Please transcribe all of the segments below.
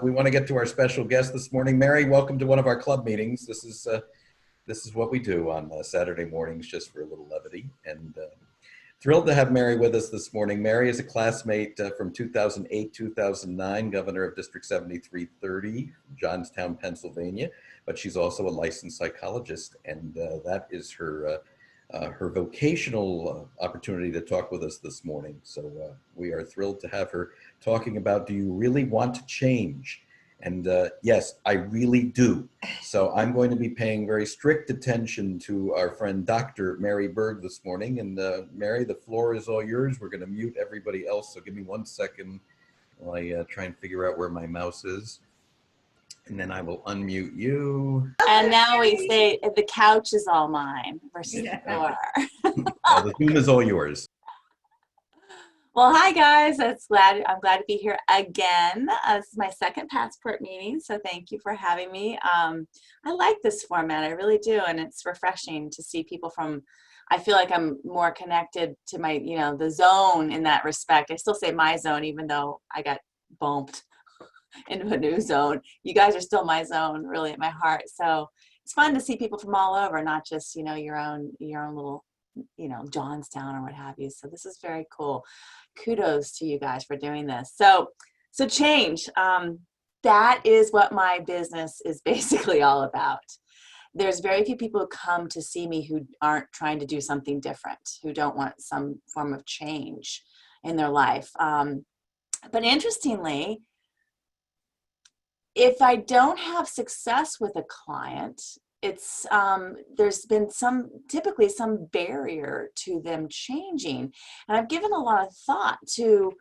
We want to get to our special guest this morning. Mary, welcome to one of our club meetings. This is what we do on Saturday mornings, just for a little levity. And thrilled to have Mary with us this morning. Mary is a classmate from 2008-2009, governor of District 7330, Johnstown, Pennsylvania. But she's also a licensed psychologist, and that is her vocational opportunity to talk with us this morning. So we are thrilled to have her talking about, do you really want to change? And yes, I really do. So I'm going to be paying very strict attention to our friend Dr. Mary Berge this morning. And Mary, the floor is all yours. We're going to mute everybody else. So give me 1 second while I try and figure out where my mouse is. And then I will unmute you. And now we say the couch is all mine versus the floor. Well, the Zoom is all yours. Well, hi guys. I'm glad to be here again. This is my second passport meeting, so thank you for having me. I like this format, I really do, and it's refreshing to see people from. I feel like I'm more connected to my, the zone in that respect. I still say my zone, even though I got bumped into a new zone. You guys are still my zone, really, at my heart. So it's fun to see people from all over, not just your own little Johnstown or what have you. So this is very cool. Kudos to you guys for doing this. So change. That is what my business is basically all about. There's very few people who come to see me who aren't trying to do something different, who don't want some form of change in their life. But interestingly, if I don't have success with a client, it's there's been typically some barrier to them changing. And I've given a lot of thought to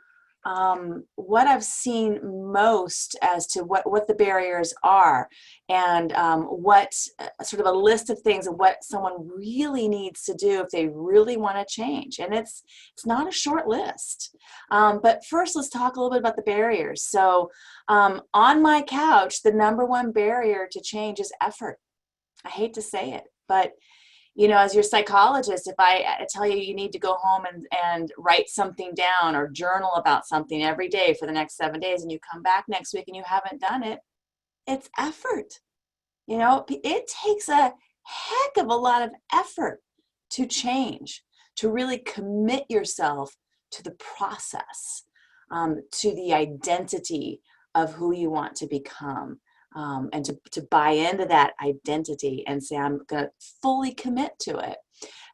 what I've seen most as to what the barriers are, and what sort of a list of things of what someone really needs to do if they really want to change. And it's not a short list. But first, let's talk a little bit about the barriers. So on my couch, the number one barrier to change is effort. I hate to say it, but as your psychologist, if I tell you you need to go home and write something down or journal about something every day for the next 7 days, and you come back next week and you haven't done it, it's effort. It takes a heck of a lot of effort to change, to really commit yourself to the process, to the identity of who you want to become. And to buy into that identity and say, I'm going to fully commit to it.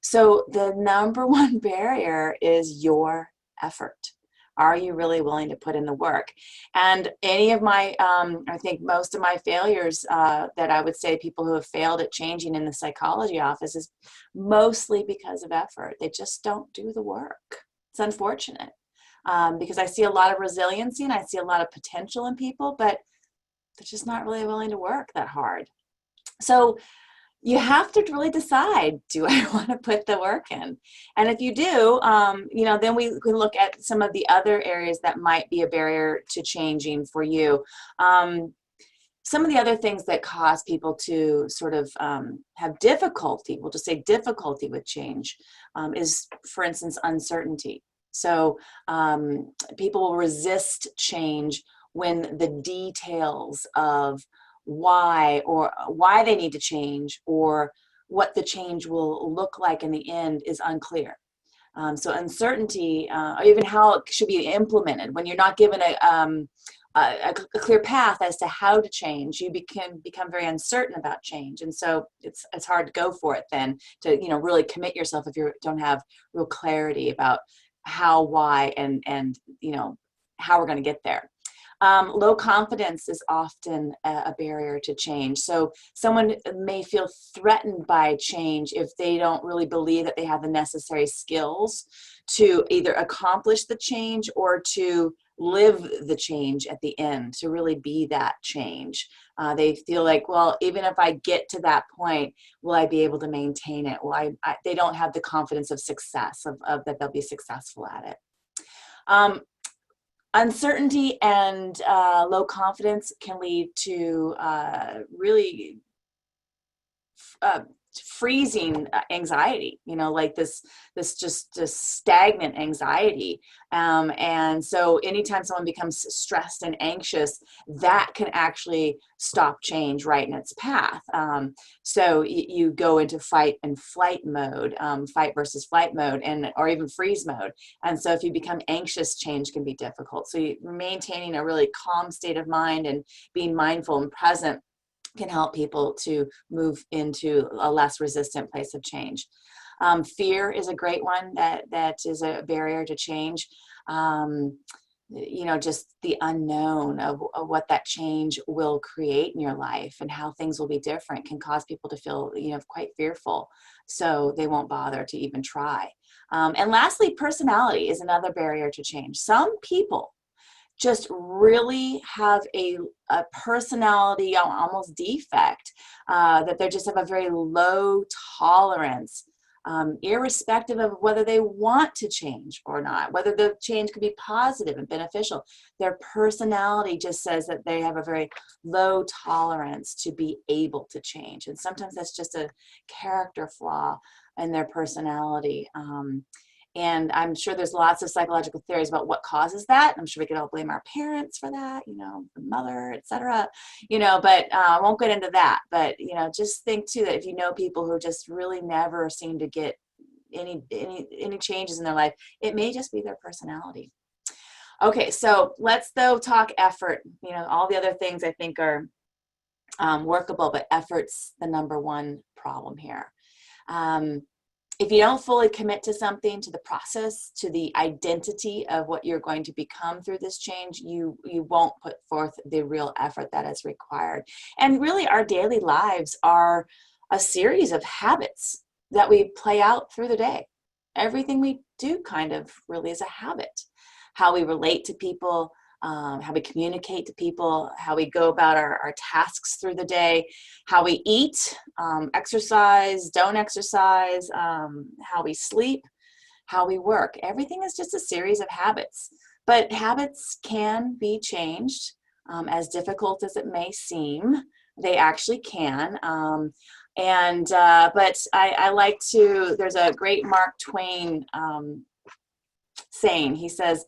So the number one barrier is your effort. Are you really willing to put in the work? And any of my, I think most of my failures that I would say people who have failed at changing in the psychology office is mostly because of effort. They just don't do the work. It's unfortunate because I see a lot of resiliency and I see a lot of potential in people, but they're just not really willing to work that hard. So you have to really decide, do I want to put the work in? And if you do, then we can look at some of the other areas that might be a barrier to changing for you. Some of the other things that cause people to sort of have difficulty, we'll just say difficulty with change, is, for instance, uncertainty. So people will resist change when the details of why they need to change or what the change will look like in the end is unclear. So uncertainty, or even how it should be implemented, when you're not given a clear path as to how to change, you become very uncertain about change. And so it's hard to go for it then, to really commit yourself if you don't have real clarity about how, why, and how we're going to get there. Low confidence is often a barrier to change. So someone may feel threatened by change if they don't really believe that they have the necessary skills to either accomplish the change or to live the change at the end, to really be that change. They feel like, well, even if I get to that point, will I be able to maintain it? Well, they don't have the confidence of success, of that they'll be successful at it. Uncertainty and low confidence can lead to really freezing anxiety, like this just stagnant anxiety. And so anytime someone becomes stressed and anxious, that can actually stop change right in its path. So you go into fight and flight mode, fight versus flight mode, or even freeze mode. And so if you become anxious, change can be difficult. So maintaining a really calm state of mind and being mindful and present can help people to move into a less resistant place of change. Fear is a great one that is a barrier to change. Just the unknown of what that change will create in your life and how things will be different can cause people to feel, quite fearful. So they won't bother to even try. And lastly, personality is another barrier to change. Some people just really have a personality almost defect, that they just have a very low tolerance, irrespective of whether they want to change or not, whether the change could be positive and beneficial. Their personality just says that they have a very low tolerance to be able to change. And sometimes that's just a character flaw in their personality. And I'm sure there's lots of psychological theories about what causes that. I'm sure we could all blame our parents for that, the mother, etc. But I won't get into that. But, just think too that if you know people who just really never seem to get any changes in their life, it may just be their personality. Okay, so let's though talk effort. All the other things I think are workable, but effort's the number one problem here. If you don't fully commit to something, to the process, to the identity of what you're going to become through this change, you won't put forth the real effort that is required. And really, our daily lives are a series of habits that we play out through the day. Everything we do kind of really is a habit. How we relate to people, how we communicate to people, how we go about our tasks through the day, how we eat, exercise, don't exercise, how we sleep, how we work. Everything is just a series of habits. But habits can be changed, as difficult as it may seem. They actually can. But I like to, there's a great Mark Twain saying. He says,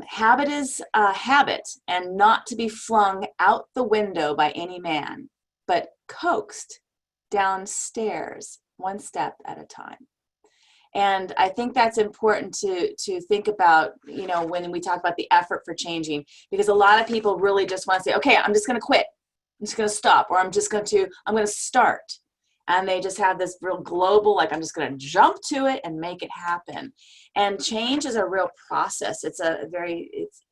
habit is a habit, and not to be flung out the window by any man, but coaxed downstairs one step at a time. And I think that's important to think about, when we talk about the effort for changing, because a lot of people really just want to say, okay, I'm just going to quit. I'm just going to stop, or I'm going to start. And they just have this real global, I'm just going to jump to it and make it happen. And change is a real process. It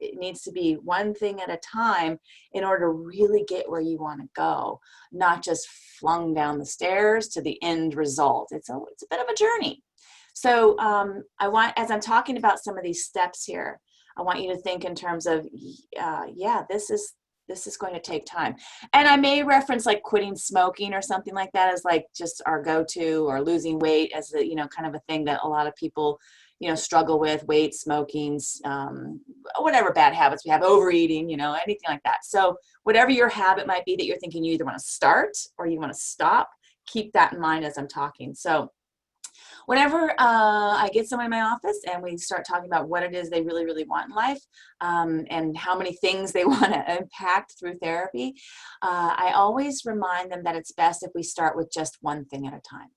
needs to be one thing at a time in order to really get where you want to go, not just flung down the stairs to the end result. It's a bit of a journey. So as I'm talking about some of these steps here, I want you to think in terms of, this is going to take time. And I may reference quitting smoking or something like that as just our go-to, or losing weight as kind of a thing that a lot of people, struggle with: weight, smoking, whatever bad habits we have, overeating, anything like that. So whatever your habit might be that you're thinking you either want to start or you want to stop, keep that in mind as I'm talking. So whenever I get someone in my office and we start talking about what it is they really, really want in life, and how many things they want to impact through therapy, I always remind them that it's best if we start with just one thing at a time.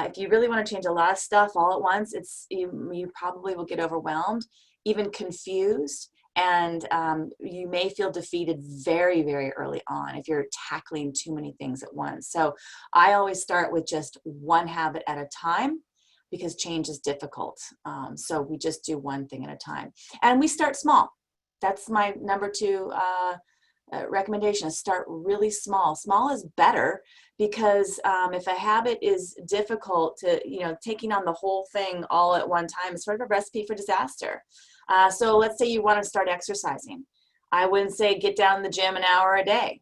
If you really want to change a lot of stuff all at once, you probably will get overwhelmed, even confused, and you may feel defeated very, very early on if you're tackling too many things at once. So I always start with just one habit at a time, because change is difficult. So we just do one thing at a time. And we start small. That's my number two recommendation, is start really small. Small is better, because if a habit is difficult to, taking on the whole thing all at one time is sort of a recipe for disaster. So let's say you want to start exercising. I wouldn't say get down in the gym an hour a day.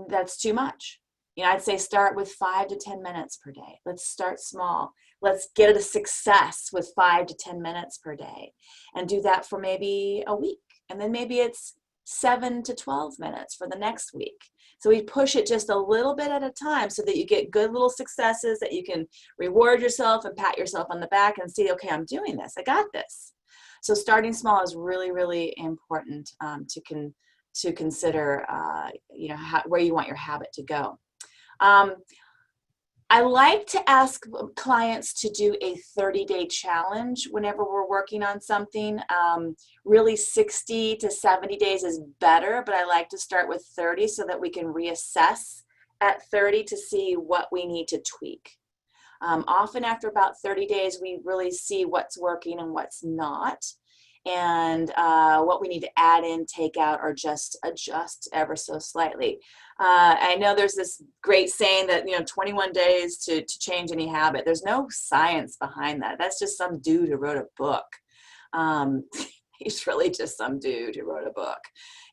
That's too much. I'd say start with 5 to 10 minutes per day. Let's start small. Let's get a success with 5 to 10 minutes per day, and do that for maybe a week. And then maybe it's 7 to 12 minutes for the next week. So we push it just a little bit at a time so that you get good little successes, that you can reward yourself and pat yourself on the back and see, okay, I'm doing this, I got this. So starting small is really, really important to consider, where you want your habit to go. I like to ask clients to do a 30-day challenge whenever we're working on something. Really 60 to 70 days is better, but I like to start with 30 so that we can reassess at 30 to see what we need to tweak. Often after about 30 days, we really see what's working and what's not, and what we need to add in, take out, or just adjust ever so slightly. I know there's this great saying that, 21 days to change any habit. There's no science behind that. That's just some dude who wrote a book. He's really just some dude who wrote a book.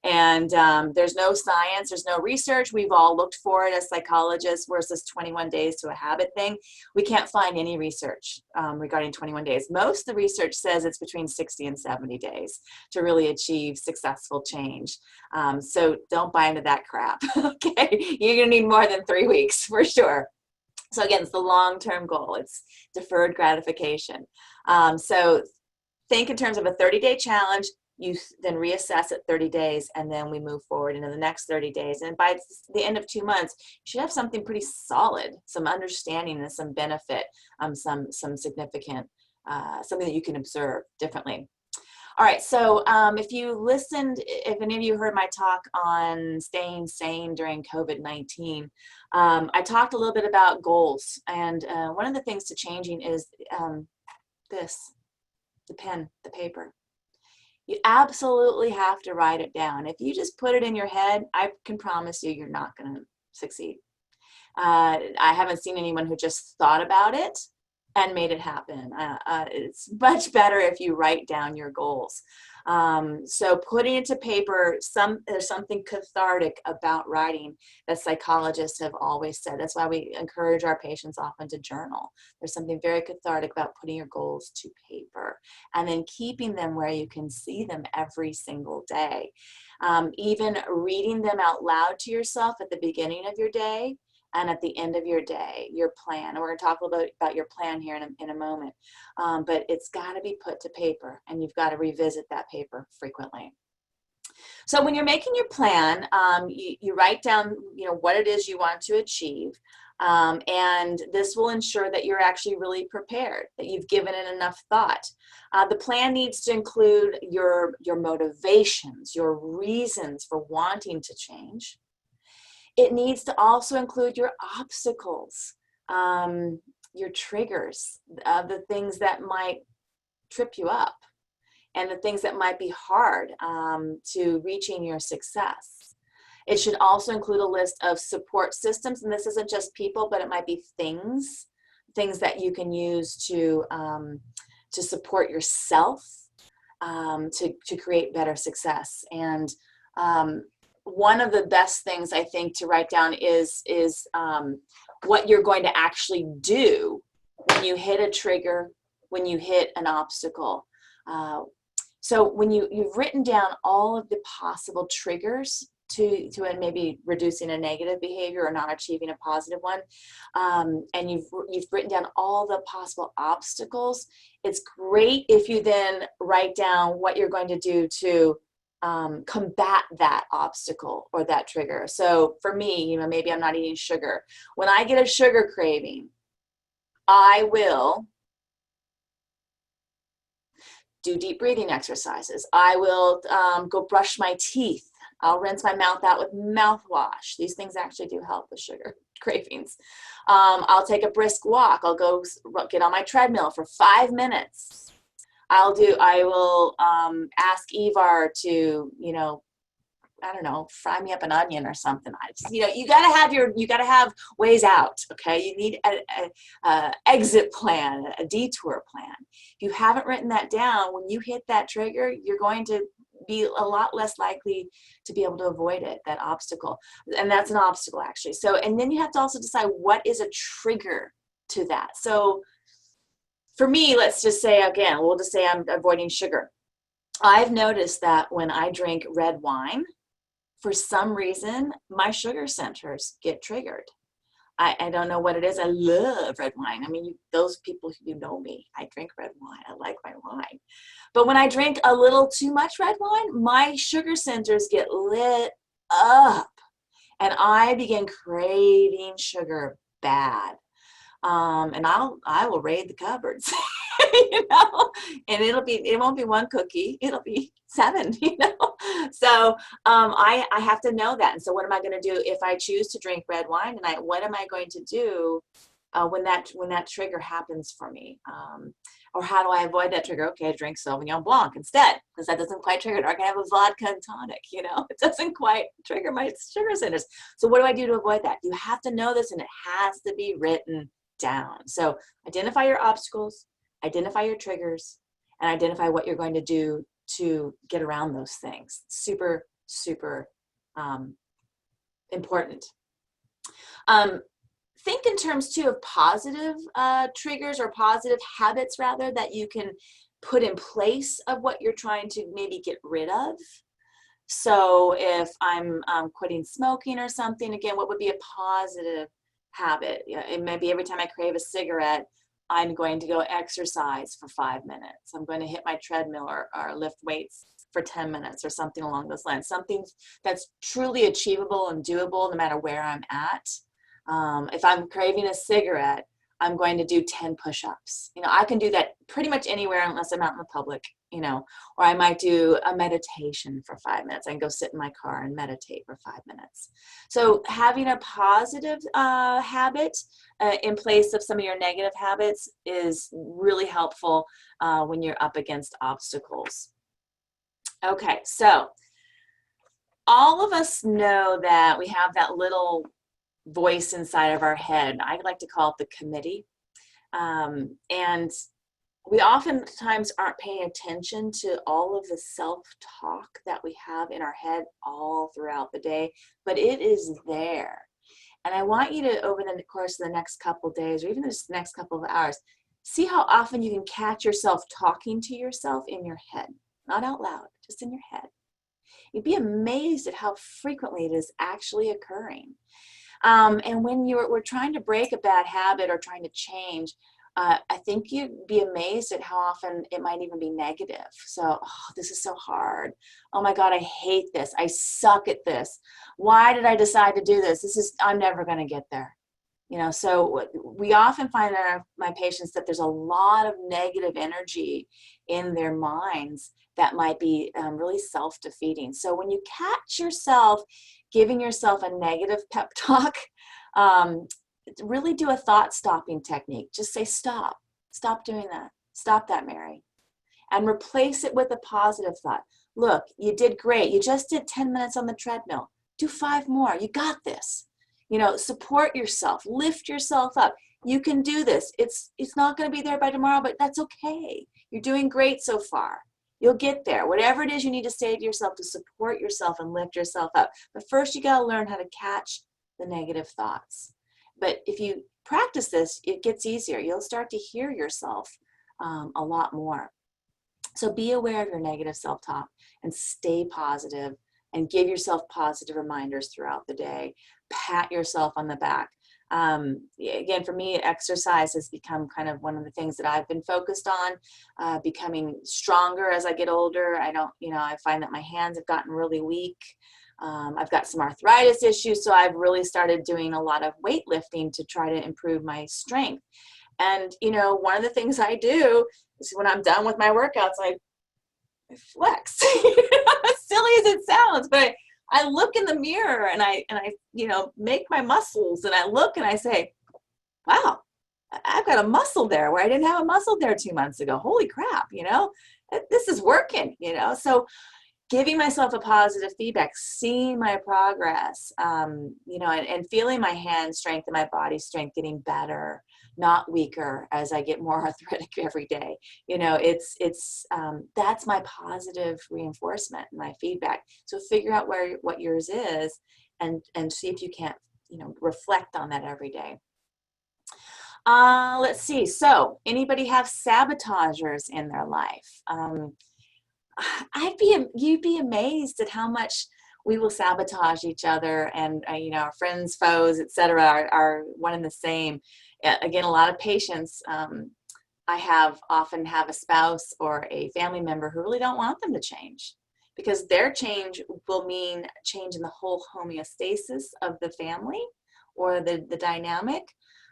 And there's no science, there's no research. We've all looked for it as psychologists. Where's this 21 days to a habit thing? We can't find any research regarding 21 days. Most of the research says it's between 60 and 70 days to really achieve successful change. So don't buy into that crap, okay? You're gonna need more than 3 weeks for sure. So again, it's the long-term goal. It's deferred gratification. So think in terms of a 30-day challenge. You then reassess at 30 days, and then we move forward into the next 30 days. And by the end of 2 months, you should have something pretty solid, some understanding and some benefit, some significant, something that you can observe differently. All right, so if any of you heard my talk on staying sane during COVID-19, I talked a little bit about goals. And one of the things to changing is the pen, the paper. You absolutely have to write it down. If you just put it in your head, I can promise you, you're not going to succeed. I haven't seen anyone who just thought about it and made it happen. It's much better if you write down your goals. So putting it to paper, there's something cathartic about writing that psychologists have always said. That's why we encourage our patients often to journal. There's something very cathartic about putting your goals to paper and then keeping them where you can see them every single day. Even reading them out loud to yourself at the beginning of your day and at the end of your day, your plan. And we're going to talk a little bit about your plan here in a moment. But it's got to be put to paper, and you've got to revisit that paper frequently. So when you're making your plan, you write down, what it is you want to achieve. And this will ensure that you're actually really prepared, that you've given it enough thought. The plan needs to include your motivations, your reasons for wanting to change. It needs to also include your obstacles, your triggers, the things that might trip you up, and the things that might be hard to reaching your success. It should also include a list of support systems, and this isn't just people, but it might be things that you can use to support yourself, to create better success. And one of the best things I think to write down is what you're going to actually do when you hit a trigger, when you hit an obstacle. So when you've written down all of the possible triggers to maybe reducing a negative behavior or not achieving a positive one, and you've written down all the possible obstacles, it's great if you then write down what you're going to do to combat that obstacle or that trigger. So for me, maybe I'm not eating sugar. When I get a sugar craving, I will do deep breathing exercises. I will go brush my teeth. I'll rinse my mouth out with mouthwash. These things actually do help with sugar cravings. I'll take a brisk walk. I'll go get on my treadmill for 5 minutes. I will ask Ivar to, I don't know, fry me up an onion or something. You gotta have ways out. Okay, you need a exit plan, a detour plan. If you haven't written that down, when you hit that trigger, you're going to be a lot less likely to be able to avoid it, that obstacle. And that's an obstacle actually. So, and then you have to also decide what is a trigger to that. So for me, let's just say, again, we'll just say I'm avoiding sugar. I've noticed that when I drink red wine, for some reason, my sugar centers get triggered. I don't know what it is. I love red wine. I mean, those people who know me, I drink red wine. I like my wine. But when I drink a little too much red wine, my sugar centers get lit up and I begin craving sugar bad. And I will raid the cupboards, and it won't be one cookie, it'll be seven, So I have to know that. And so what am I going to do if I choose to drink red wine tonight? What am I going to do when that trigger happens for me? Or how do I avoid that trigger? Okay, I drink Sauvignon Blanc instead, because that doesn't quite trigger it. Or I can have a vodka and tonic, it doesn't quite trigger my sugar centers. So what do I do to avoid that? You have to know this, and it has to be written down. So identify your obstacles, identify your triggers, and identify what you're going to do to get around those things. Super, super important. Think in terms too of positive triggers or positive habits rather that you can put in place of what you're trying to maybe get rid of. So if I'm quitting smoking or something, again, what would be a positive habit? It may be every time I crave a cigarette, I'm going to go exercise for 5 minutes. I'm going to hit my treadmill or lift weights for 10 minutes or something along those lines. Something that's truly achievable and doable no matter where I'm at. If I'm craving a cigarette, I'm going to do 10 push-ups. I can do that pretty much anywhere unless I'm out in the public, or I might do a meditation for 5 minutes. I can go sit in my car and meditate for 5 minutes. So having a positive habit in place of some of your negative habits is really helpful when you're up against obstacles. Okay, so all of us know that we have that little voice inside of our head. I like to call it the committee. And we oftentimes aren't paying attention to all of the self-talk that we have in our head all throughout the day, but it is there. And I want you to, over the course of the next couple of days, or even this next couple of hours, see how often you can catch yourself talking to yourself in your head, not out loud, just in your head. You'd be amazed at how frequently it is actually occurring. And when we're trying to break a bad habit or trying to change, I think you'd be amazed at how often it might even be negative. So, oh, this is so hard. Oh my God, I hate this. I suck at this. Why did I decide to do this? I'm never going to get there. So we often find in my patients that there's a lot of negative energy in their minds that might be really self-defeating. So when you catch yourself giving yourself a negative pep talk, really do a thought stopping technique. Just say, stop doing that. Stop that, Mary. And replace it with a positive thought. Look, you did great. You just did 10 minutes on the treadmill. Do 5 more. You got this. Support yourself, lift yourself up. You can do this. It's not going to be there by tomorrow, but that's okay. You're doing great so far. You'll get there. Whatever it is you need to say to yourself to support yourself and lift yourself up. But first you got to learn how to catch the negative thoughts. But if you practice this, it gets easier. You'll start to hear yourself a lot more. So be aware of your negative self-talk and stay positive and give yourself positive reminders throughout the day. Pat yourself on the back. Again, for me, exercise has become kind of one of the things that I've been focused on, becoming stronger as I get older. I find that my hands have gotten really weak. I've got some arthritis issues, so I've really started doing a lot of weightlifting to try to improve my strength. And, one of the things I do is when I'm done with my workouts, I flex. As silly as it sounds, but I look in the mirror and I make my muscles, and I look and I say, wow, I've got a muscle there where I didn't have a muscle there 2 months ago. Holy crap, this is working, So giving myself a positive feedback, seeing my progress, and feeling my hand strength and my body strength getting better, not weaker as I get more arthritic every day. That's my positive reinforcement, my feedback. So figure out what yours is and see if you can't, reflect on that every day. Let's see. So anybody have sabotagers in their life? you'd be amazed at how much we will sabotage each other, and you know, our friends, foes, etc. Are one and the same. Again, a lot of patients I often have a spouse or a family member who really don't want them to change, because their change will mean change in the whole homeostasis of the family or the dynamic.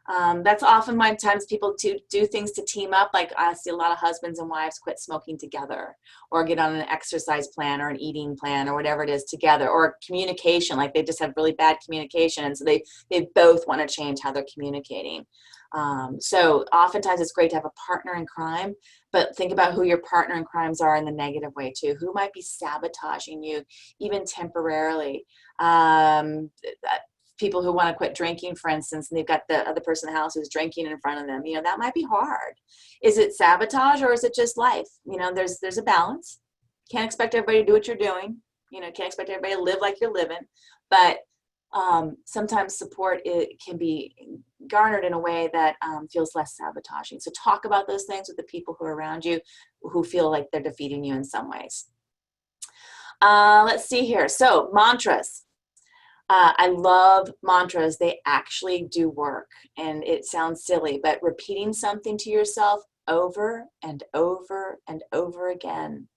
That's often why times people do things to team up. Like I see a lot of husbands and wives quit smoking together, or get on an exercise plan or an eating plan or whatever it is together, or communication, like they just have really bad communication. And so they both want to change how they're communicating. So oftentimes it's great to have a partner in crime, but think about who your partner in crimes are in the negative way too. Who might be sabotaging you even temporarily? People who want to quit drinking, for instance, and they've got the other person in the house who's drinking in front of them, you know, that might be hard. Is it sabotage, or is it just life? You know, there's a balance. Can't expect everybody to do what you're doing. You know, can't expect everybody to live like you're living, but sometimes support, it can be garnered in a way that feels less sabotaging. So talk about those things with the people who are around you who feel like they're defeating you in some ways. Let's see here. So mantras. I love mantras. They actually do work, and it sounds silly, but repeating something to yourself over and over and over again,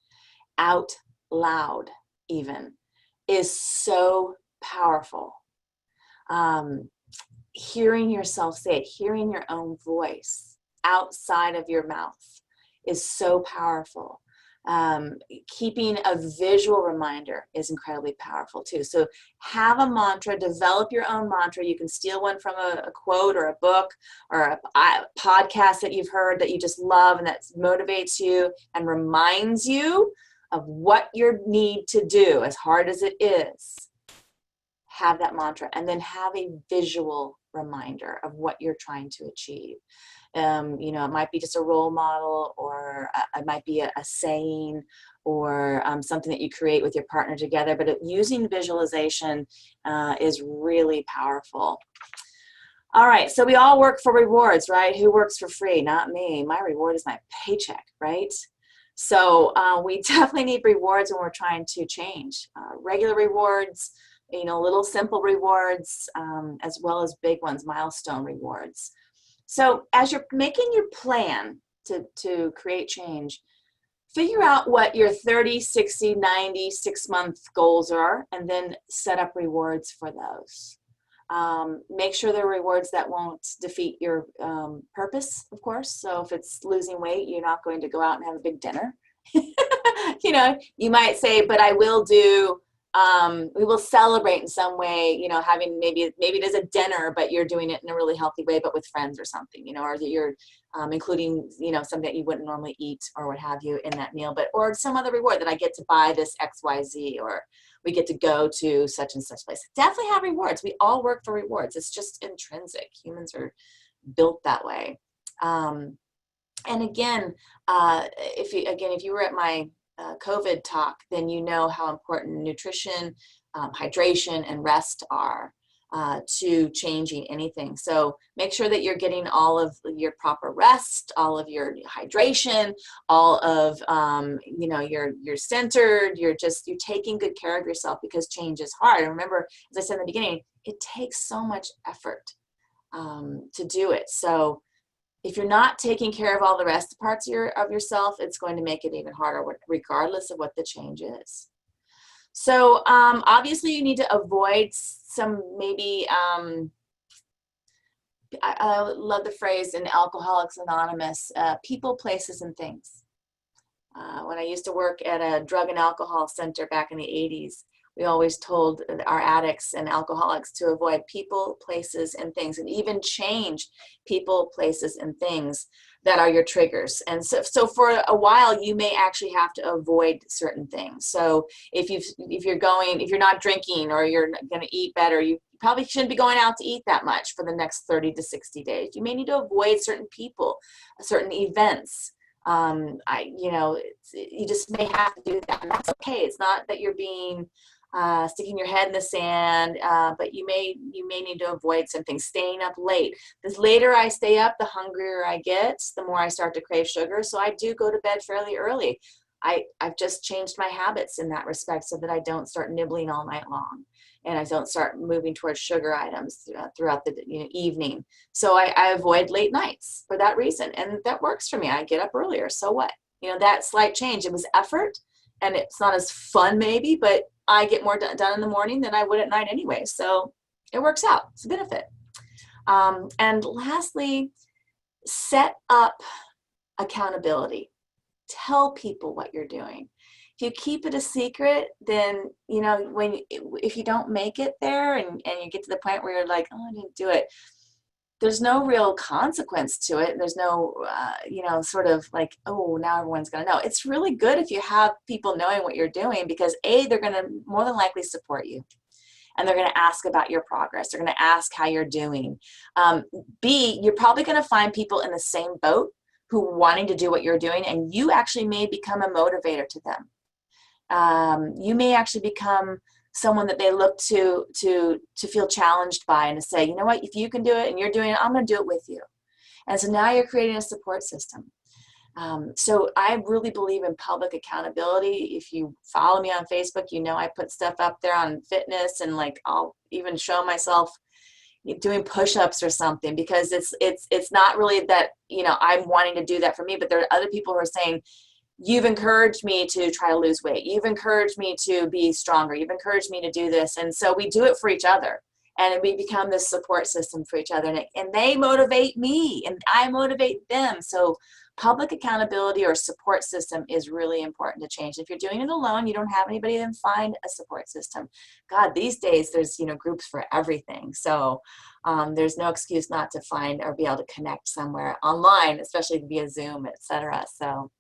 out loud even, is so powerful. Hearing yourself say it, hearing your own voice outside of your mouth is so powerful. Keeping a visual reminder is incredibly powerful too. So have a mantra, develop your own mantra. You can steal one from a quote or a book or a podcast that you've heard that you just love and that motivates you and reminds you of what you need to do, as hard as it is. Have that mantra, and then have a visual reminder of what you're trying to achieve. You know, it might be just a role model, or it might be a saying, or something that you create with your partner together, but using visualization is really powerful. All right, so we all work for rewards, right? Who works for free? Not me. My reward is my paycheck, right? So we definitely need rewards when we're trying to change. Regular rewards, you know, little simple rewards, as well as big ones, milestone rewards. So as you're making your plan to create change, figure out what your 30, 60, 90, 6-month goals are, and then set up rewards for those. Make sure they're rewards that won't defeat your purpose, of course. So if it's losing weight, you're not going to go out and have a big dinner. You know, you might say, but I will do, we will celebrate in some way, you know, having maybe it is a dinner, but you're doing it in a really healthy way, but with friends or something, you know, or that you're including, you know, something that you wouldn't normally eat or what have you in that meal, but, or some other reward that I get to buy this XYZ, or we get to go to such and such place. Definitely have rewards. We all work for rewards. It's just intrinsic. Humans are built that way. And again, if you were at my COVID talk, then you know how important nutrition, hydration, and rest are to changing anything. So make sure that you're getting all of your proper rest, all of your hydration, all of you know, you're centered, you're taking good care of yourself, because change is hard. And remember, as I said in the beginning, it takes so much effort to do it. So if you're not taking care of all the rest parts of yourself, it's going to make it even harder, regardless of what the change is. So obviously you need to avoid some maybe, I love the phrase in Alcoholics Anonymous, people, places, and things. When I used to work at a drug and alcohol center back in the 80s, we always told our addicts and alcoholics to avoid people, places, and things, and even change people, places, and things that are your triggers. And so for a while, you may actually have to avoid certain things. So if you're not drinking, or you're going to eat better, you probably shouldn't be going out to eat that much for the next 30 to 60 days. You may need to avoid certain people, certain events. You just may have to do that, and that's okay. It's not that you're being sticking your head in the sand, but you may need to avoid some things. Staying up late. The later I stay up, the hungrier I get, the more I start to crave sugar. So I do go to bed fairly early. I've just changed my habits in that respect so that I don't start nibbling all night long, and I don't start moving towards sugar items throughout the evening. So I avoid late nights for that reason, and that works for me. I get up earlier. So what? That slight change, it was effort, and it's not as fun maybe, but I get more done in the morning than I would at night anyway. So it works out. It's a benefit. And lastly, set up accountability. Tell people what you're doing. If you keep it a secret, then if you don't make it there, and you get to the point where you're like, oh, I didn't do it, there's no real consequence to it. There's no sort of like, oh, now everyone's going to know. It's really good if you have people knowing what you're doing, because A, they're going to more than likely support you, and they're going to ask about your progress. They're going to ask how you're doing. B, you're probably going to find people in the same boat who are wanting to do what you're doing, and you actually may become a motivator to them. You may actually become someone that they look to feel challenged by, and to say, you know what, if you can do it and you're doing it, I'm going to do it with you. And so now you're creating a support system. So I really believe in public accountability. If you follow me on Facebook, I put stuff up there on fitness, and like I'll even show myself doing push-ups or something, because it's not really that I'm wanting to do that for me, but there are other people who are saying, you've encouraged me to try to lose weight, you've encouraged me to be stronger, you've encouraged me to do this. And so we do it for each other, and we become this support system for each other, and they motivate me and I motivate them. So public accountability or support system is really important to change. If you're doing it alone, you don't have anybody, then find a support system. God, these days there's groups for everything. So there's no excuse not to find or be able to connect somewhere online, especially via Zoom, etc. So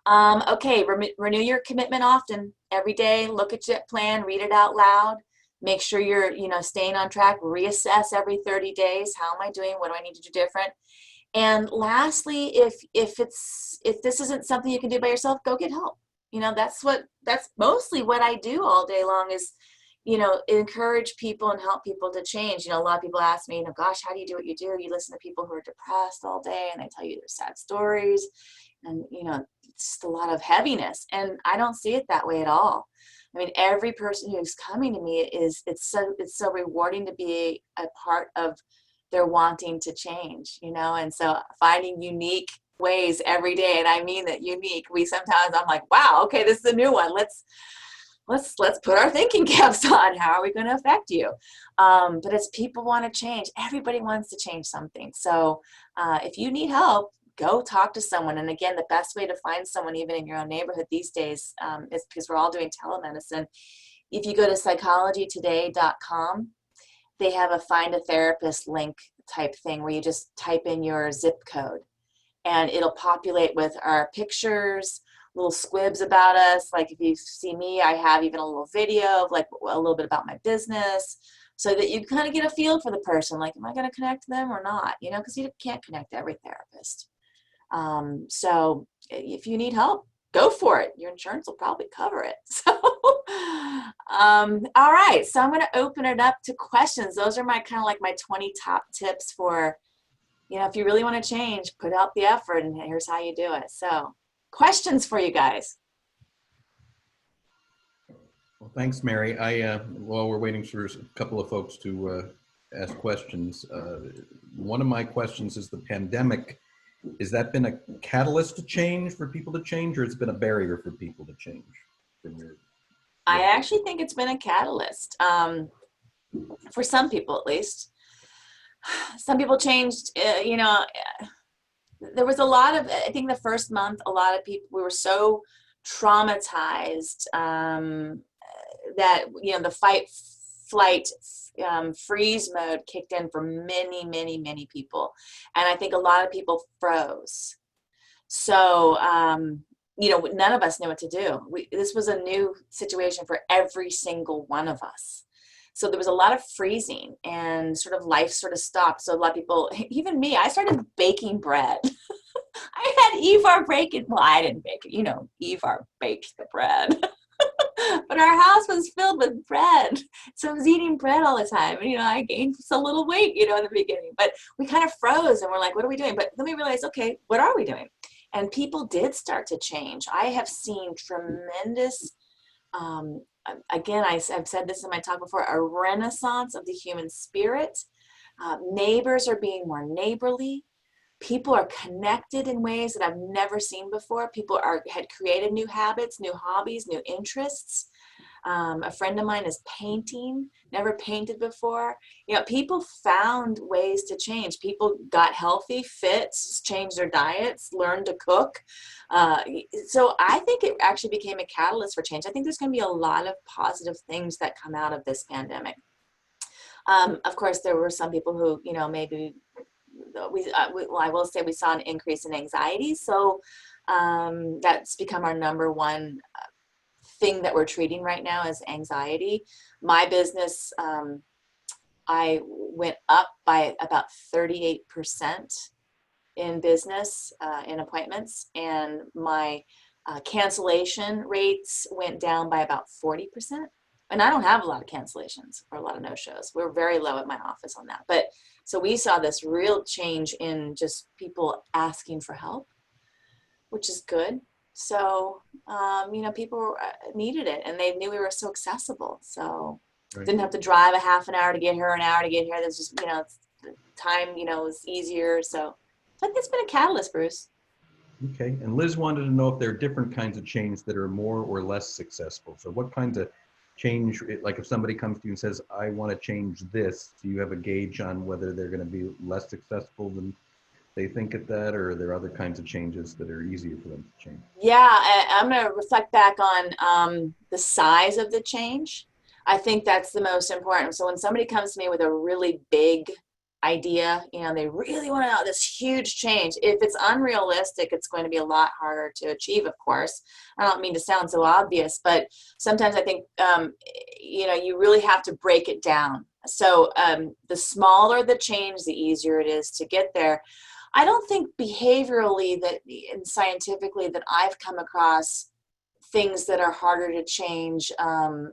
okay, renew your commitment often. Every day, look at your plan, read it out loud. Make sure you're staying on track. Reassess every 30 days. How am I doing? What do I need to do different? And lastly, if this isn't something you can do by yourself, go get help. That's mostly what I do all day long, is encourage people and help people to change. A lot of people ask me, gosh, how do you do what you do? You listen to people who are depressed all day, and they tell you their sad stories, and it's just a lot of heaviness. And I don't see it that way at all. I mean, every person who's coming to me it's so rewarding to be a part of their wanting to change, and so finding unique ways every day. And I mean that unique. I'm like, wow, okay, this is a new one. Let's put our thinking caps on. How are we going to affect you? But as people want to change, everybody wants to change something. So if you need help, go talk to someone. And again, the best way to find someone, even in your own neighborhood these days, is because we're all doing telemedicine. If you go to psychologytoday.com, they have a find a therapist link type thing where you just type in your zip code, and it'll populate with our pictures, little squibs about us. Like if you see me, I have even a little video of like a little bit about my business, so that you kind of get a feel for the person. Like, am I going to connect to them or not? Because you can't connect to every therapist. So if you need help, go for it. Your insurance will probably cover it. So, all right. So I'm going to open it up to questions. Those are my kind of like my 20 top tips for, if you really want to change, put out the effort, and here's how you do it. So questions for you guys. Well, thanks, Mary. While we're waiting for a couple of folks to ask questions, one of my questions is the pandemic. Has that been a catalyst to change, for people to change, or it's been a barrier for people to change? I actually think it's been a catalyst, for some people at least. Some people changed, there was a lot of, I think the first month, a lot of people, we were so traumatized that, the fight, flight, freeze mode kicked in for many, many, many people. And I think a lot of people froze. So, none of us knew what to do. This was a new situation for every single one of us. So there was a lot of freezing, and sort of life sort of stopped. So a lot of people, even me, I started baking bread. I had Evar baking. Well, I didn't bake it. Evar baked the bread. But our house was filled with bread. So I was eating bread all the time. And, I gained a little weight, in the beginning. But we kind of froze, and we're like, what are we doing? But then we realized, okay, what are we doing? And people did start to change. I have seen tremendous, again, I've said this in my talk before, a renaissance of the human spirit. Neighbors are being more neighborly. People are connected in ways that I've never seen before. People had created new habits, new hobbies, new interests. A friend of mine is painting, never painted before. People found ways to change. People got healthy, fit, changed their diets, learned to cook. So I think it actually became a catalyst for change. I think there's going to be a lot of positive things that come out of this pandemic. Of course, there were some people who, maybe I will say we saw an increase in anxiety. So that's become our number one thing that we're treating right now is anxiety. My business, I went up by about 38% in business, in appointments, and my cancellation rates went down by about 40%. And I don't have a lot of cancellations or a lot of no-shows. We're very low at my office on that. But so we saw this real change in just people asking for help, which is good. So, people needed it, and they knew we were so accessible. So didn't have to drive a half an hour to get here, an hour to get here. There's just, time, was easier. So I think it's been a catalyst, Bruce. Okay. And Liz wanted to know if there are different kinds of change that are more or less successful. So what kinds of change, like if somebody comes to you and says, I want to change this, do you have a gauge on whether they're going to be less successful than they think at that, or are there other kinds of changes that are easier for them to change? Yeah, I'm going to reflect back on the size of the change. I think that's the most important. So when somebody comes to me with a really big idea, they really want to know this huge change. If it's unrealistic, it's going to be a lot harder to achieve, of course. I don't mean to sound so obvious, but sometimes I think, you really have to break it down. So the smaller the change, the easier it is to get there. I don't think behaviorally and scientifically that I've come across things that are harder to change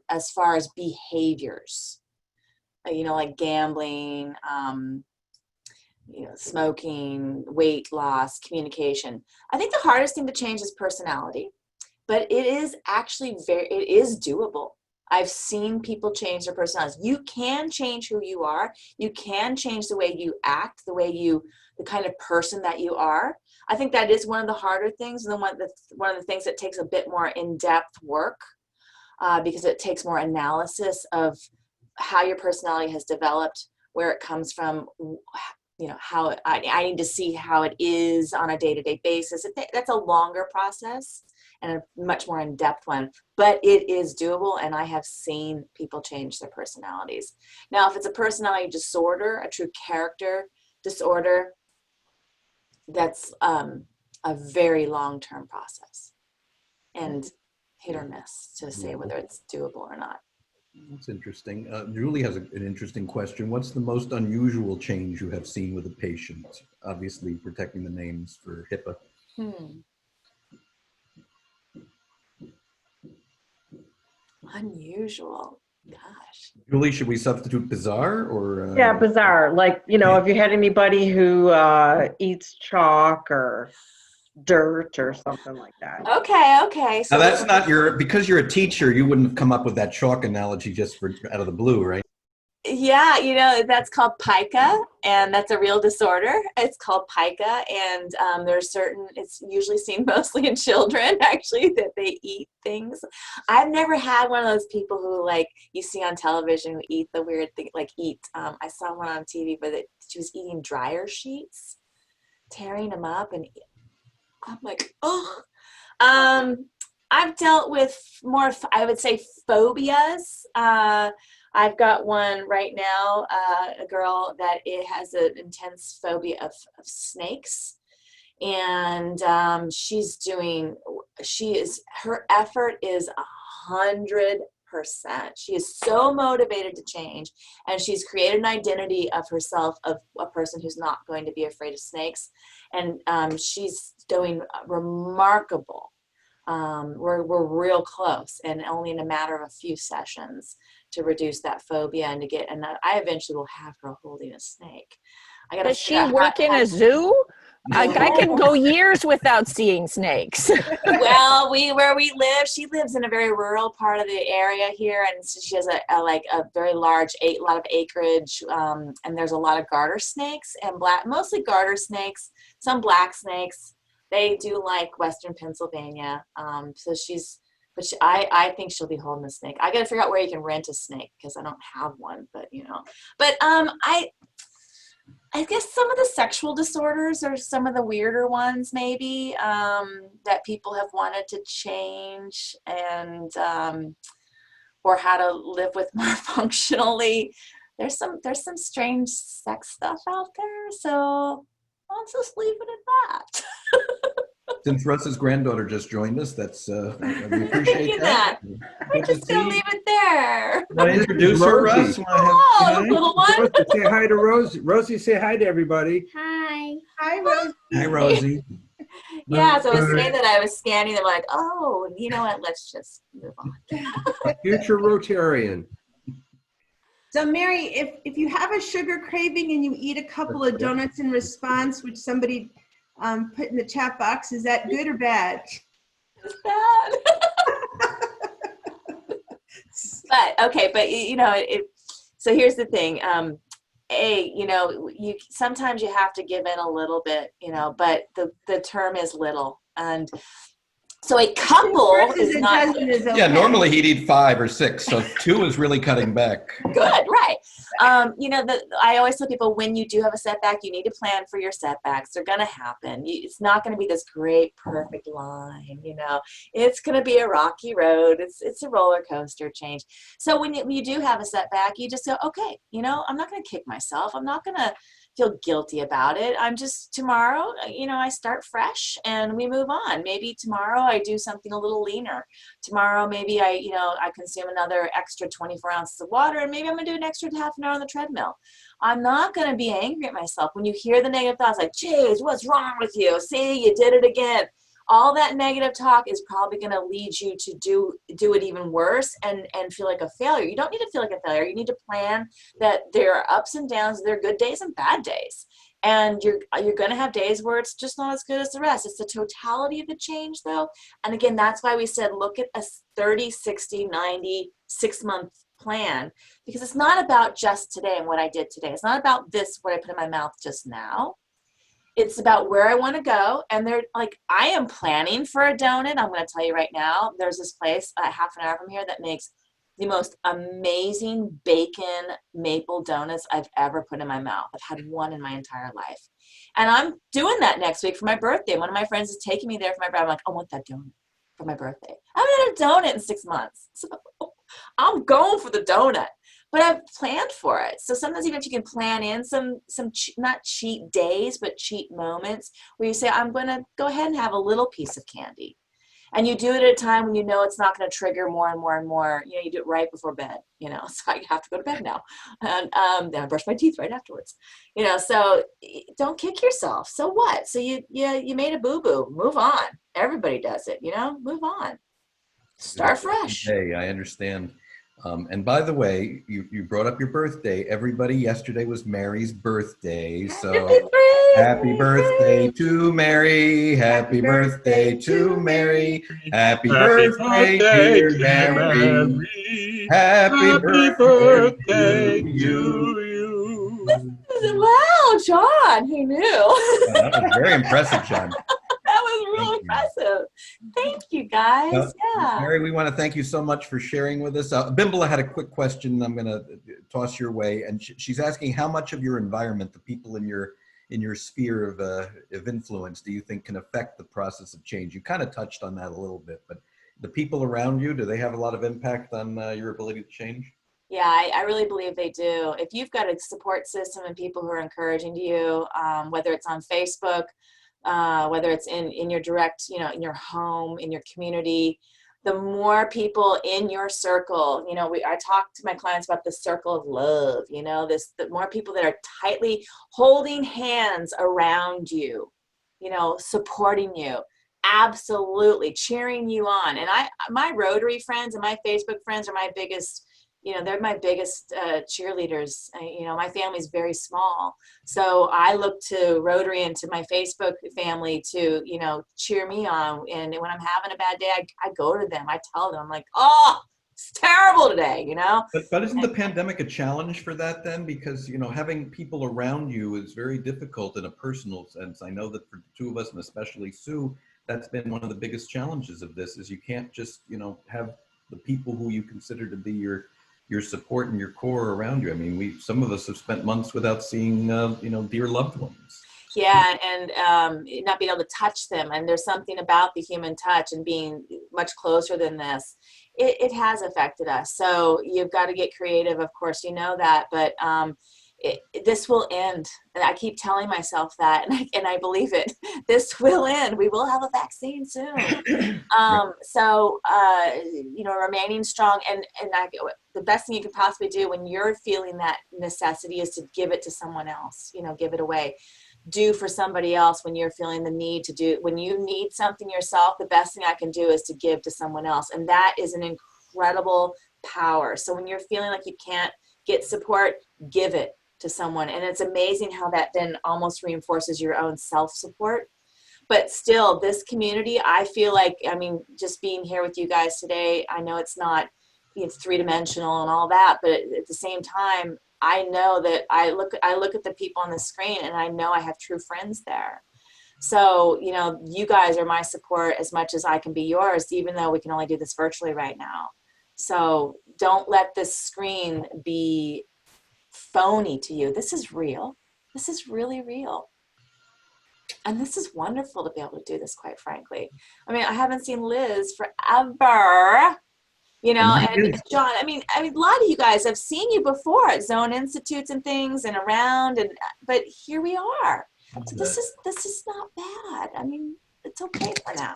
as far as behaviors, like gambling, smoking, weight loss, communication. I think the hardest thing to change is personality, but it is actually it is doable. I've seen people change their personalities. You can change who you are. You can change the way you act, the kind of person that you are. I think that is one of the harder things, and then one of the things that takes a bit more in-depth work because it takes more analysis of how your personality has developed, where it comes from, how I need to see how it is on a day-to-day basis. That's a longer process and a much more in-depth one, but it is doable, and I have seen people change their personalities. Now, if it's a personality disorder, a true character disorder, that's a very long-term process and hit or miss to say whether it's doable or not. That's interesting. Julie has an interesting question. What's the most unusual change you have seen with a patient? Obviously, protecting the names for HIPAA. Unusual. Gosh. Julie, should we substitute bizarre or? Yeah, bizarre. Like, if you had anybody who eats chalk or dirt or something like that. Okay. So now that's not because you're a teacher, you wouldn't have come up with that chalk analogy just out of the blue, right? Yeah, that's called pica, and that's a real disorder. It's called pica, and it's usually seen mostly in children, actually, that they eat things. I've never had one of those people who, like, you see on television who eat the weird thing, I saw one on TV where she was eating dryer sheets, tearing them up, and I'm like, oh. I've dealt with more, I would say, phobias. I've got one right now, a girl that has an intense phobia of snakes. And her effort is 100%. She is so motivated to change, and she's created an identity of herself of a person who's not going to be afraid of snakes. And she's doing remarkable. We're real close, and only in a matter of a few sessions to reduce that phobia and I eventually will have her holding a snake. Does she work in a zoo? I can go years without seeing snakes. Well, where we live, she lives in a very rural part of the area here, and so she has a very large lot of acreage, and there's a lot of garter snakes and mostly garter snakes, some black snakes. They do like Western Pennsylvania. I think she'll be holding a snake. I got to figure out where you can rent a snake because I don't have one, but I guess some of the sexual disorders are some of the weirder ones, maybe, that people have wanted to change and or how to live with more functionally. There's some strange sex stuff out there, so I'll just leave it at that. Since Russ's granddaughter just joined us, that's we appreciate that. We're just gonna leave it there. Want to introduce her, Russ? Oh, the little one. Rosie, say hi to Rosie. Rosie, say hi to everybody. Hi. Hi, Rose. Hi, Rosie. Yeah, so I was saying that I was scanning them like, oh, you know what? Let's just move on. Future Rotarian. So Mary, if you have a sugar craving and you eat a couple of donuts in response, which somebody put in the chat box, is that good or bad? It's bad. But you know, so here's the thing. You sometimes you have to give in a little bit, but the term is little, and so a couple is not okay. Yeah, normally he'd eat 5 or 6, so 2 is really cutting back. good, right? I always tell people, when you do have a setback, you need to plan for your setbacks. They're going to happen. It's not going to be this great, perfect line. It's going to be a rocky road. It's a roller coaster change. So when you do have a setback, you just go, okay, I'm not going to kick myself. I'm not going to feel guilty about it. I'm just, tomorrow, I start fresh and we move on. Maybe tomorrow I do something a little leaner. Tomorrow, maybe I consume another extra 24 ounces of water, and maybe I'm gonna do an extra half an hour on the treadmill. I'm not gonna be angry at myself. When you hear the negative thoughts like, geez, what's wrong with you? See, you did it again. All that negative talk is probably going to lead you to do it even worse and feel like a failure. You don't need to feel like a failure. You need to plan that there are ups and downs, there are good days and bad days. And you're going to have days where it's just not as good as the rest. It's the totality of the change, though. And again, that's why we said look at a 30, 60, 90, 6-month plan, because it's not about just today and what I did today. It's not about this, what I put in my mouth just now. It's about where I want to go. And I am planning for a donut. I'm going to tell you right now, there's this place half an hour from here that makes the most amazing bacon maple donuts I've ever put in my mouth. I've had one in my entire life. And I'm doing that next week for my birthday. One of my friends is taking me there for my birthday. I'm like, I want that donut for my birthday. I haven't had a donut in 6 months. So I'm going for the donut. But I've planned for it. So sometimes even if you can plan in some not cheat days, but cheat moments where you say, I'm going to go ahead and have a little piece of candy. And you do it at a time when you know it's not going to trigger more and more and more. You do it right before bed, so I have to go to bed now. And then I brush my teeth right afterwards. So don't kick yourself. So what? So you made a boo-boo. Move on. Everybody does it, move on. Start fresh. Hey, I understand. And by the way, you brought up your birthday. Everybody, yesterday was Mary's birthday. So happy birthday to Mary. Happy birthday to Mary. Happy birthday, dear Mary. Happy birthday to you. Wow, John, he knew. That was very impressive, John. That was real impressive. Thank you, guys. Yeah. Mary, we want to thank you so much for sharing with us. Bimbola had a quick question I'm going to toss your way, and she's asking how much of your environment, the people in your sphere of influence, do you think can affect the process of change? You kind of touched on that a little bit, but the people around you, do they have a lot of impact on your ability to change? Yeah, I really believe they do. If you've got a support system and people who are encouraging you, whether it's on Facebook, whether it's in your direct, in your home, in your community, the more people in your circle, I talk to my clients about the circle of love, the more people that are tightly holding hands around you, supporting you, absolutely cheering you on. And my Rotary friends and my Facebook friends are my biggest they're my biggest cheerleaders. My family's very small. So I look to Rotary and to my Facebook family to, cheer me on. And when I'm having a bad day, I go to them. I tell them, I'm like, oh, it's terrible today, But isn't the pandemic a challenge for that then? Because, having people around you is very difficult in a personal sense. I know that for the two of us, and especially Sue, that's been one of the biggest challenges of this, is you can't just, have the people who you consider to be your support and your core around you. I mean, some of us have spent months without seeing, dear loved ones. Yeah, and not being able to touch them. And there's something about the human touch and being much closer than this. It has affected us. So you've got to get creative, of course, that, but this will end. And I keep telling myself that, and I believe it. This will end. We will have a vaccine soon. So, remaining strong and the best thing you could possibly do when you're feeling that necessity is to give it to someone else, give it away. Do for somebody else when you're feeling the need to do. When you need something yourself, the best thing I can do is to give to someone else. And that is an incredible power. So when you're feeling like you can't get support, give it to someone. And it's amazing how that then almost reinforces your own self-support. But still, this community, I feel like, just being here with you guys today, I know it's not, it's three-dimensional and all that, but at the same time, I know that I look at the people on the screen and I know I have true friends there. So, you guys are my support as much as I can be yours, even though we can only do this virtually right now. So don't let this screen be phony to you. This is real. This is really real. And this is wonderful to be able to do this, quite frankly. I haven't seen Liz forever. And John, a lot of you guys, I've seen you before at Zone Institutes and things and around, but here we are. So this is not bad. It's okay for now.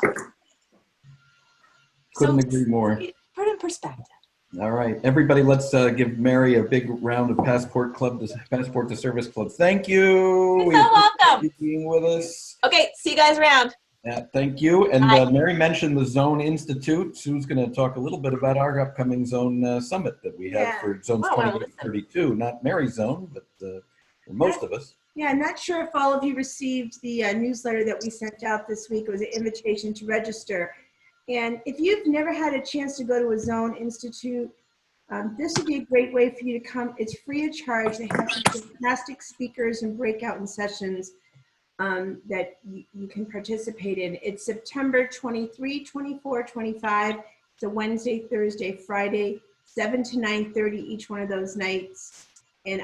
Couldn't agree more. Put it in perspective. All right, everybody, let's give Mary a big round of Passport to Service Club. Thank you. You're so welcome. You being with us. Okay, see you guys around. Yeah, thank you. And Bye. Mary mentioned the Zone Institute. Sue's going to talk a little bit about our upcoming Zone Summit that we have for Zones 28 and 32. Not Mary's zone, but for most of us. Yeah, I'm not sure if all of you received the newsletter that we sent out this week. It was an invitation to register. And if you've never had a chance to go to a Zone Institute, this would be a great way for you to come. It's free of charge. They have some fantastic speakers and breakout sessions that you can participate in. It's September 23, 24, 25. It's a Wednesday, Thursday, Friday, 7 to 9:30 each one of those nights. And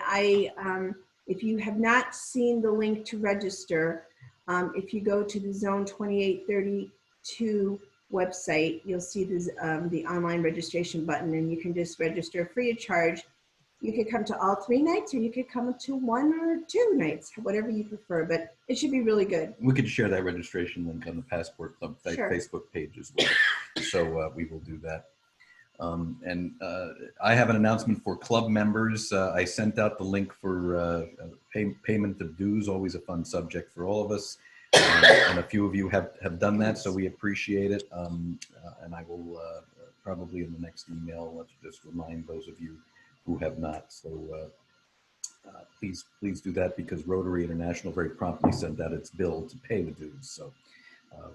if you have not seen the link to register, if you go to the Zone 2832 website, you'll see the online registration button, and you can just register free of charge. You could come to all 3 nights, or you could come to 1 or 2 nights, whatever you prefer, but it should be really good. We could share that registration link on the Passport Club Facebook page as well. So we will do that. I have an announcement for club members. I sent out the link for payment of dues, always a fun subject for all of us. And a few of you have done that, so we appreciate it. And I will probably in the next email, let's just remind those of you who have not. So please do that, because Rotary International very promptly sent out its bill to pay the dues. So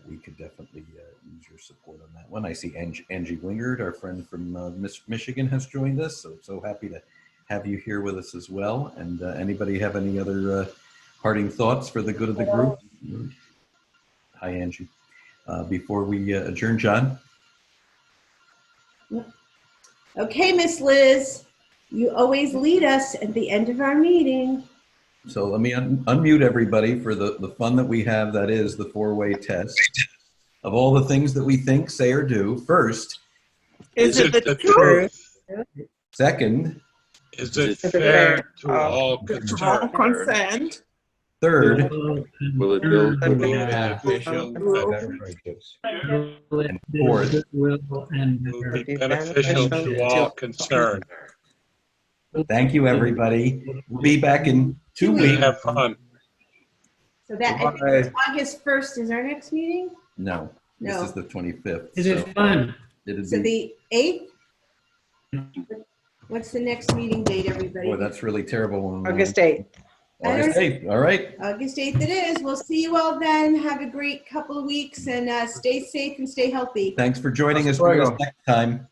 we could definitely use your support on that one. I see Angie Wingard, our friend from Michigan, has joined us. So happy to have you here with us as well. And anybody have any other parting thoughts for the good of the group? Hi, Angie. Before we adjourn, John? Okay, Miss Liz, you always lead us at the end of our meeting. So let me unmute everybody for the fun that we have, that is the 4-way test. Of all the things that we think, say, or do, first, Is it the truth? second, is it fair to all concerned? Consent. third, Will it build Will goodwill it beneficial and fourth. will be beneficial to all concerned? Thank you, everybody. We'll be back in 2 We weeks. have fun. So that Bye. August 1st is our next meeting? No, this No. is the 25th. It is so fun. it'd So be the 8th? What's the next meeting date, everybody? Boy, that's really terrible. August 8th. August 8th. All right. August 8th it is. We'll see you all then. Have a great couple of weeks and stay safe and stay healthy. Thanks for joining us Hasta for luego. this next time.